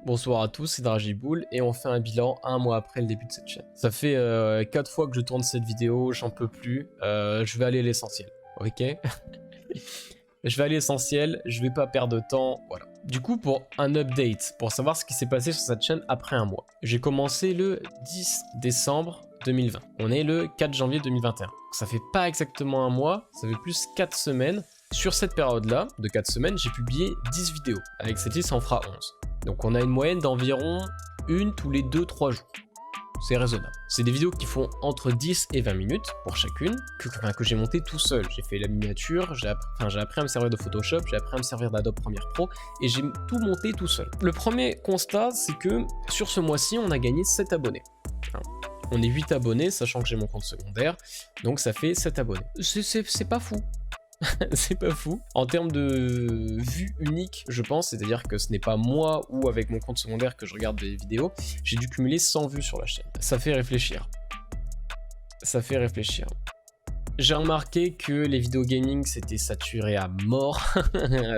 Bonsoir à tous, c'est Dragiboul et on fait un bilan un mois après le début de cette chaîne. Ça fait 4 fois que je tourne cette vidéo, j'en peux plus, je vais aller à l'essentiel, ok. Je vais aller à l'essentiel, je vais pas perdre de temps, voilà. Du coup, pour un update, pour savoir ce qui s'est passé sur cette chaîne après un mois. J'ai commencé le 10 décembre 2020, on est le 4 janvier 2021. Ça fait pas exactement un mois, ça fait plus 4 semaines. Sur cette période-là, de 4 semaines, j'ai publié 10 vidéos. Avec cette liste, ça en fera 11. Donc on a une moyenne d'environ une tous les 2-3 jours. C'est raisonnable. C'est des vidéos qui font entre 10 et 20 minutes pour chacune, que j'ai monté tout seul. J'ai fait la miniature, j'ai appris à me servir de Photoshop, j'ai appris à me servir d'Adobe Premiere Pro, et j'ai tout monté tout seul. Le premier constat, c'est que sur ce mois-ci, on a gagné 7 abonnés. On est 8 abonnés, sachant que j'ai mon compte secondaire, donc ça fait 7 abonnés. C'est pas fou. C'est pas fou. En termes de vues uniques, je pense, c'est-à-dire que ce n'est pas moi ou avec mon compte secondaire que je regarde des vidéos, j'ai dû cumuler 100 vues sur la chaîne. Ça fait réfléchir. Ça fait réfléchir. J'ai remarqué que les vidéos gaming c'était saturé à mort.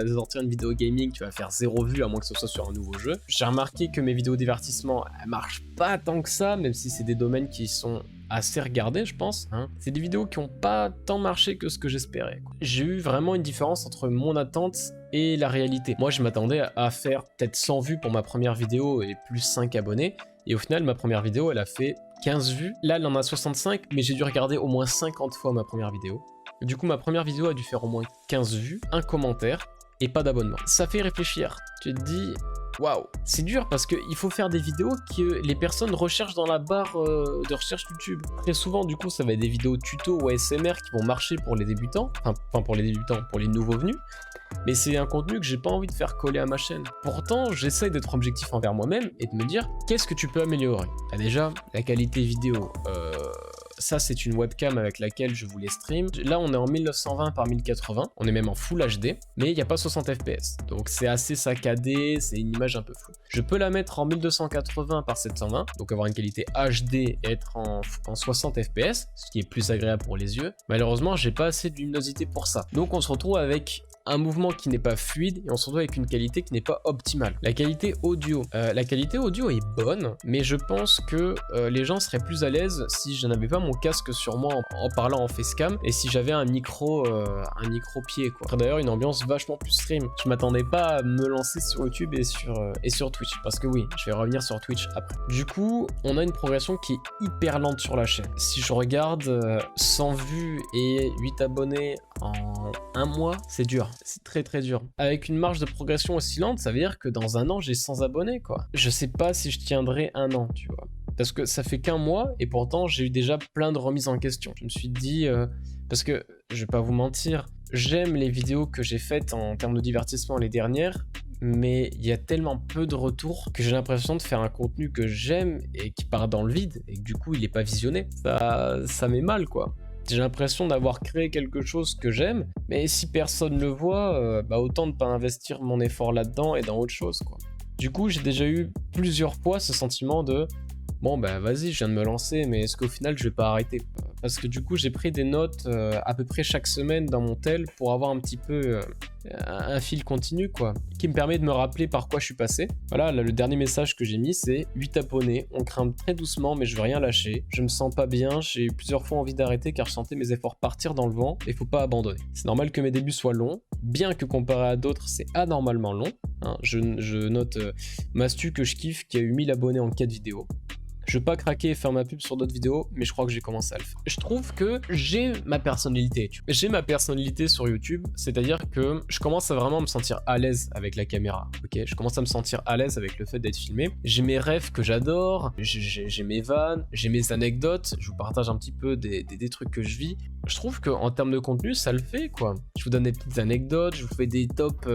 Sortir une vidéo gaming, tu vas faire 0 vues à moins que ce soit sur un nouveau jeu. J'ai remarqué que mes vidéos divertissement elles marchent pas tant que ça, même si c'est des domaines qui sont assez regardés, je pense. C'est des vidéos qui ont pas tant marché que ce que j'espérais. J'ai eu vraiment une différence entre mon attente et la réalité. Moi je m'attendais à faire peut-être 100 vues pour ma première vidéo et plus 5 abonnés. Et au final ma première vidéo elle a fait 15 vues, là elle en a 65, mais j'ai dû regarder au moins 50 fois ma première vidéo. Du coup ma première vidéo a dû faire au moins 15 vues, un commentaire et pas d'abonnement. Ça fait réfléchir, tu te dis waouh, c'est dur parce qu'il faut faire des vidéos que les personnes recherchent dans la barre de recherche YouTube. Très souvent du coup ça va être des vidéos tuto ou ASMR qui vont marcher pour les débutants, enfin pour les débutants, pour les nouveaux venus. Mais c'est un contenu que j'ai pas envie de faire coller à ma chaîne. Pourtant, j'essaye d'être objectif envers moi-même et de me dire qu'est-ce que tu peux améliorer. Déjà, la qualité vidéo. Ça, c'est une webcam avec laquelle je voulais stream. Là, on est en 1920 par 1080. On est même en Full HD, mais il n'y a pas 60 FPS. Donc, c'est assez saccadé, c'est une image un peu floue. Je peux la mettre en 1280 par 720, donc avoir une qualité HD et être en 60 FPS, ce qui est plus agréable pour les yeux. Malheureusement, j'ai pas assez de luminosité pour ça. Donc, on se retrouve avec un mouvement qui n'est pas fluide et on se retrouve avec une qualité qui n'est pas optimale. La qualité audio est bonne, mais je pense que les gens seraient plus à l'aise si je n'avais pas mon casque sur moi en parlant en facecam et si j'avais un micro pied quoi. Après d'ailleurs une ambiance vachement plus stream. Je m'attendais pas à me lancer sur YouTube et sur Twitch parce que oui, je vais revenir sur Twitch après. Du coup, on a une progression qui est hyper lente sur la chaîne. Si je regarde 100 vues et 8 abonnés en un mois, c'est dur. C'est très très dur. Avec une marge de progression aussi lente, ça veut dire que dans un an, j'ai 100 abonnés, quoi. Je sais pas si je tiendrai un an, tu vois. Parce que ça fait qu'un mois, et pourtant, j'ai eu déjà plein de remises en question. Je me suis dit... parce que, je vais pas vous mentir, j'aime les vidéos que j'ai faites en termes de divertissement les dernières, mais il y a tellement peu de retours que j'ai l'impression de faire un contenu que j'aime et qui part dans le vide, et que du coup, il est pas visionné. Ça met mal, quoi. J'ai l'impression d'avoir créé quelque chose que j'aime, mais si personne le voit, autant ne pas investir mon effort là-dedans et dans autre chose, quoi. Du coup, j'ai déjà eu plusieurs fois ce sentiment de bon vas-y, je viens de me lancer, mais est-ce qu'au final je vais pas arrêter? Parce que du coup, j'ai pris des notes à peu près chaque semaine dans mon tel pour avoir un petit peu un fil continu, quoi, qui me permet de me rappeler par quoi je suis passé. Voilà, là, le dernier message que j'ai mis, c'est 8 abonnés, on grimpe très doucement, mais je veux rien lâcher. Je me sens pas bien, j'ai eu plusieurs fois envie d'arrêter car je sentais mes efforts partir dans le vent et faut pas abandonner. C'est normal que mes débuts soient longs, bien que comparé à d'autres, c'est anormalement long. Je note Mastu que je kiffe, qui a eu 1000 abonnés en 4 vidéos. Je veux pas craquer et faire ma pub sur d'autres vidéos, mais je crois que j'ai commencé à le faire. Je trouve que j'ai ma personnalité. J'ai ma personnalité sur YouTube, c'est-à-dire que je commence à vraiment me sentir à l'aise avec la caméra. Ok, je commence à me sentir à l'aise avec le fait d'être filmé. J'ai mes rêves que j'adore, j'ai mes vannes, j'ai mes anecdotes. Je vous partage un petit peu des trucs que je vis. Je trouve qu'en termes de contenu, ça le fait, quoi. Je vous donne des petites anecdotes, je vous fais des tops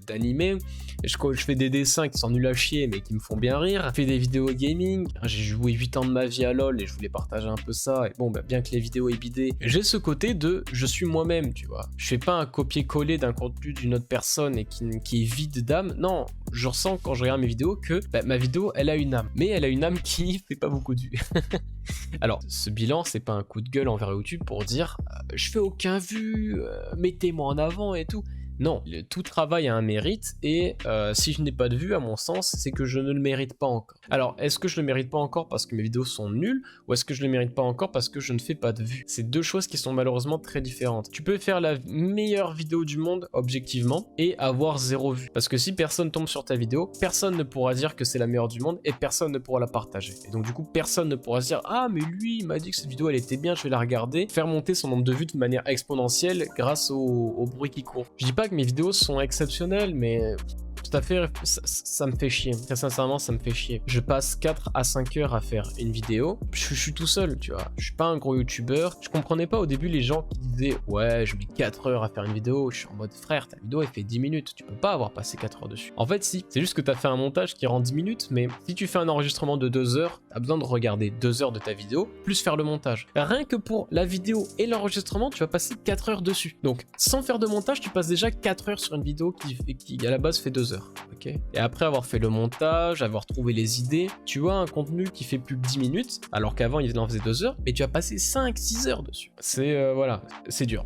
d'animés, je fais des dessins qui sont nuls à chier mais qui me font bien rire. Je fais des vidéos gaming. J'ai joué 8 ans de ma vie à LoL et je voulais partager un peu ça. Et bon, bien que les vidéos aient bidé, j'ai ce côté de je suis moi-même, tu vois. Je fais pas un copier-coller d'un contenu d'une autre personne et qui est vide d'âme. Non, je ressens quand je regarde mes vidéos que ma vidéo, elle a une âme. Mais elle a une âme qui fait pas beaucoup de vues. Alors, ce bilan, c'est pas un coup de gueule envers YouTube pour dire je fais aucun vue, mettez-moi en avant et tout. Non, tout travail a un mérite et si je n'ai pas de vues, à mon sens, c'est que je ne le mérite pas encore. Alors, est-ce que je le mérite pas encore parce que mes vidéos sont nulles ou est-ce que je le mérite pas encore parce que je ne fais pas de vues? C'est deux choses qui sont malheureusement très différentes. Tu peux faire la meilleure vidéo du monde objectivement et avoir 0 vue. Parce que si personne tombe sur ta vidéo, personne ne pourra dire que c'est la meilleure du monde et personne ne pourra la partager. Et donc du coup, personne ne pourra se dire ah mais lui il m'a dit que cette vidéo elle était bien, je vais la regarder, faire monter son nombre de vues de manière exponentielle grâce au bruit qui court. Je dis pas que mes vidéos sont exceptionnelles, mais ça me fait chier. Très sincèrement, ça me fait chier. Je passe 4 à 5 heures à faire une vidéo. Je suis tout seul, tu vois. Je suis pas un gros youtubeur. Je comprenais pas au début les gens qui disaient ouais, je mets 4 heures à faire une vidéo. Je suis en mode frère, ta vidéo elle fait 10 minutes. Tu peux pas avoir passé 4 heures dessus. En fait, si. C'est juste que t'as fait un montage qui rend 10 minutes, mais si tu fais un enregistrement de 2 heures, t'as besoin de regarder 2 heures de ta vidéo, plus faire le montage. Rien que pour la vidéo et l'enregistrement, tu vas passer 4 heures dessus. Donc, sans faire de montage, tu passes déjà 4 heures sur une vidéo qui à la base fait 2 heures. Ok. Et après avoir fait le montage, avoir trouvé les idées, tu vois un contenu qui fait plus de 10 minutes, alors qu'avant il en faisait 2 heures, mais tu as passé 5-6 heures dessus. C'est voilà, c'est dur.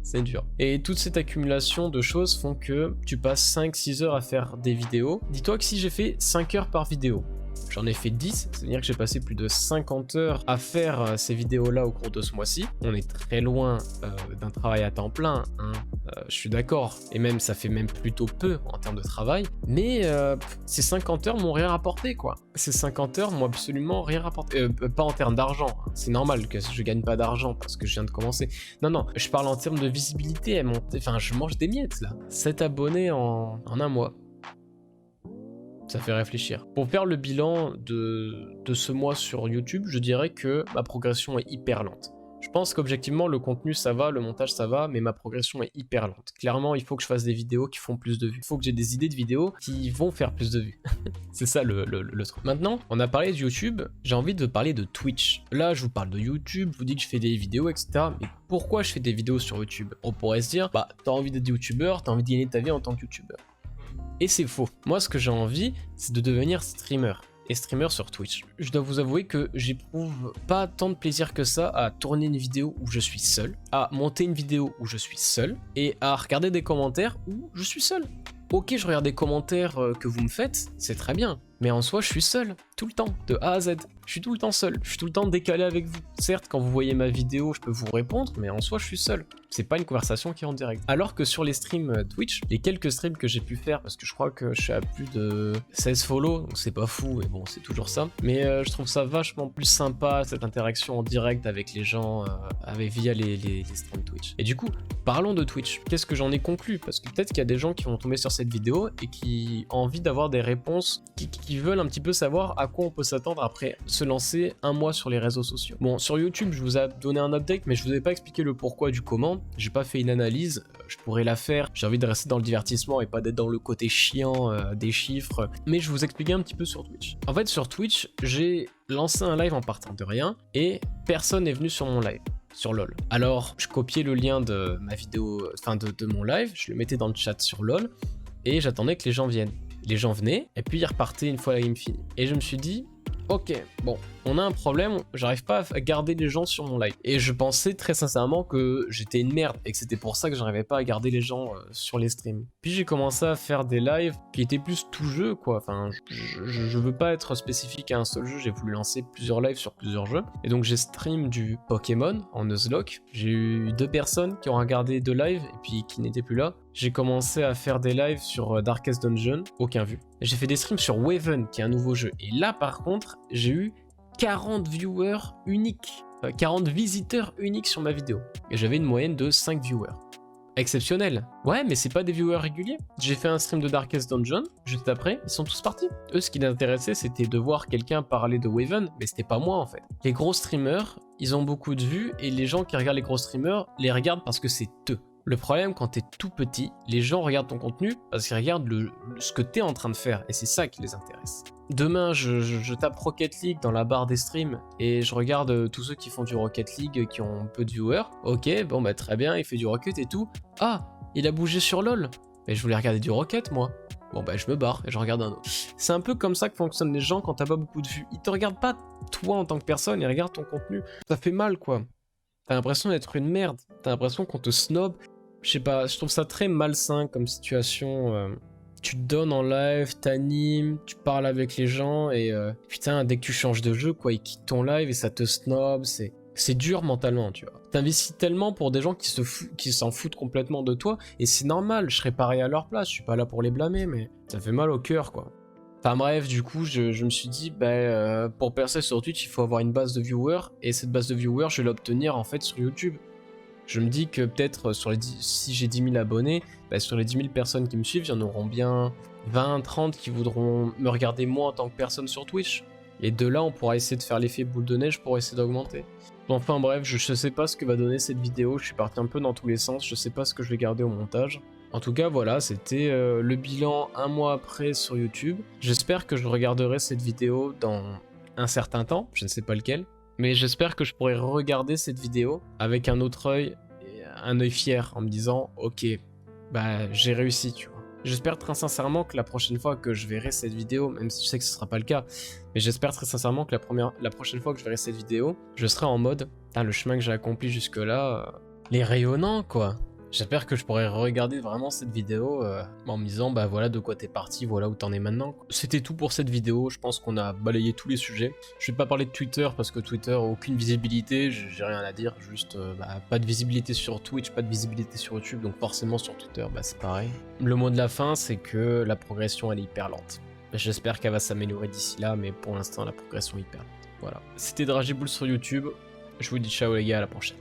C'est dur. Et toute cette accumulation de choses font que tu passes 5-6 heures à faire des vidéos. Dis-toi que si j'ai fait 5 heures par vidéo, j'en ai fait 10, c'est-à-dire que j'ai passé plus de 50 heures à faire ces vidéos-là au cours de ce mois-ci. On est très loin d'un travail à temps plein, hein. Je suis d'accord, et même ça fait même plutôt peu en termes de travail, mais ces 50 heures m'ont rien rapporté, quoi. Ces 50 heures m'ont absolument rien rapporté, pas en termes d'argent, hein. C'est normal que je gagne pas d'argent parce que je viens de commencer. Non, je parle en termes de visibilité, enfin je mange des miettes là. 7 abonnés en un mois. Ça fait réfléchir. Pour faire le bilan de ce mois sur YouTube, je dirais que ma progression est hyper lente. Je pense qu'objectivement, le contenu ça va, le montage ça va, mais ma progression est hyper lente. Clairement, il faut que je fasse des vidéos qui font plus de vues. Il faut que j'ai des idées de vidéos qui vont faire plus de vues. C'est ça le truc. Maintenant, on a parlé de YouTube, j'ai envie de parler de Twitch. Là, je vous parle de YouTube, je vous dis que je fais des vidéos, etc. Mais pourquoi je fais des vidéos sur YouTube? On pourrait se dire, bah, t'as envie d'être youtubeur, t'as envie de gagner ta vie en tant que youtubeur. Et c'est faux. Moi, ce que j'ai envie, c'est de devenir streamer. Et streamer sur Twitch. Je dois vous avouer que j'éprouve pas tant de plaisir que ça à tourner une vidéo où je suis seul, à monter une vidéo où je suis seul, et à regarder des commentaires où je suis seul. Ok, je regarde des commentaires que vous me faites, c'est très bien. Mais en soi, je suis seul, tout le temps, de A à Z. Je suis tout le temps seul, je suis tout le temps décalé avec vous. Certes, quand vous voyez ma vidéo, je peux vous répondre, mais en soi, je suis seul. C'est pas une conversation qui est en direct. Alors que sur les streams Twitch, les quelques streams que j'ai pu faire, parce que je crois que je suis à plus de 16 follow, donc c'est pas fou, et bon, c'est toujours ça. Mais je trouve ça vachement plus sympa, cette interaction en direct avec les gens, via les streams Twitch. Et du coup, parlons de Twitch. Qu'est-ce que j'en ai conclu? Parce que peut-être qu'il y a des gens qui vont tomber sur cette vidéo et qui ont envie d'avoir des réponses, qui veulent un petit peu savoir à quoi on peut s'attendre après se lancer un mois sur les réseaux sociaux. Bon, sur YouTube, je vous ai donné un update, mais je vous ai pas expliqué le pourquoi du comment. J'ai pas fait une analyse, je pourrais la faire. J'ai envie de rester dans le divertissement et pas d'être dans le côté chiant des chiffres. Mais je vais vous expliquer un petit peu sur Twitch. En fait, sur Twitch, j'ai lancé un live en partant de rien et personne n'est venu sur mon live. Sur LoL. Alors, je copiais le lien de ma vidéo, enfin de mon live, je le mettais dans le chat sur LoL et j'attendais que les gens viennent. Les gens venaient et puis ils repartaient une fois la game finie. Et je me suis dit, ok, bon, on a un problème, j'arrive pas à garder les gens sur mon live. Et je pensais très sincèrement que j'étais une merde et que c'était pour ça que j'arrivais pas à garder les gens sur les streams. Puis j'ai commencé à faire des lives qui étaient plus tout jeu, quoi. Enfin, je veux pas être spécifique à un seul jeu, j'ai voulu lancer plusieurs lives sur plusieurs jeux. Et donc j'ai stream du Pokémon en Nuzlocke. J'ai eu 2 personnes qui ont regardé 2 lives et puis qui n'étaient plus là. J'ai commencé à faire des lives sur Darkest Dungeon, aucun vu. J'ai fait des streams sur Waven, qui est un nouveau jeu. Et là, par contre, j'ai eu 40 viewers uniques, 40 visiteurs uniques sur ma vidéo. Et j'avais une moyenne de 5 viewers. Exceptionnel. Ouais, mais c'est pas des viewers réguliers. J'ai fait un stream de Darkest Dungeon, juste après, ils sont tous partis. Eux, ce qui les intéressait, c'était de voir quelqu'un parler de Waven, mais c'était pas moi en fait. Les gros streamers, ils ont beaucoup de vues, et les gens qui regardent les gros streamers, les regardent parce que c'est eux. Le problème, quand t'es tout petit, les gens regardent ton contenu parce qu'ils regardent ce que t'es en train de faire, et c'est ça qui les intéresse. Demain, je tape Rocket League dans la barre des streams et je regarde tous ceux qui font du Rocket League qui ont peu de viewers. Ok, bon bah très bien, il fait du Rocket et tout. Ah, il a bougé sur LoL. Mais je voulais regarder du Rocket moi. Bon bah je me barre et je regarde un autre. C'est un peu comme ça que fonctionnent les gens quand t'as pas beaucoup de vues. Ils te regardent pas toi en tant que personne, ils regardent ton contenu. Ça fait mal quoi. T'as l'impression d'être une merde. T'as l'impression qu'on te snob. Je sais pas, je trouve ça très malsain comme situation. Tu te donnes en live, t'animes, tu parles avec les gens et putain, dès que tu changes de jeu, quoi, ils quittent ton live et ça te snob, c'est dur mentalement, tu vois. T'investis tellement pour des gens qui s'en foutent complètement de toi et c'est normal, je serais pareil à leur place, je suis pas là pour les blâmer, mais ça fait mal au cœur, quoi. Enfin bref, du coup, je me suis dit, pour percer sur Twitch, il faut avoir une base de viewers et cette base de viewers, je vais l'obtenir en fait sur YouTube. Je me dis que peut-être si j'ai 10 000 abonnés, sur les 10 000 personnes qui me suivent, il y en auront bien 20, 30 qui voudront me regarder moi en tant que personne sur Twitch. Et de là, on pourra essayer de faire l'effet boule de neige pour essayer d'augmenter. Enfin bref, je sais pas ce que va donner cette vidéo, je suis parti un peu dans tous les sens, je sais pas ce que je vais garder au montage. En tout cas, voilà, c'était le bilan un mois après sur YouTube. J'espère que je regarderai cette vidéo dans un certain temps, je ne sais pas lequel. Mais j'espère que je pourrai regarder cette vidéo avec un autre œil, un œil fier, en me disant ok, j'ai réussi, tu vois. J'espère très sincèrement que la prochaine fois que je verrai cette vidéo, même si je sais que ce sera pas le cas, mais j'espère très sincèrement que la prochaine fois que je verrai cette vidéo, je serai en mode, le chemin que j'ai accompli jusque-là, les rayonnants, quoi. J'espère que je pourrai regarder vraiment cette vidéo en me disant voilà de quoi t'es parti, voilà où t'en es maintenant. C'était tout pour cette vidéo, je pense qu'on a balayé tous les sujets. Je vais pas parler de Twitter parce que Twitter a aucune visibilité, j'ai rien à dire, juste pas de visibilité sur Twitch, pas de visibilité sur YouTube, donc forcément sur Twitter c'est pareil. Le mot de la fin c'est que la progression elle est hyper lente. J'espère qu'elle va s'améliorer d'ici là, mais pour l'instant la progression est hyper lente. Voilà. C'était Dragiboul sur YouTube, je vous dis ciao les gars, à la prochaine.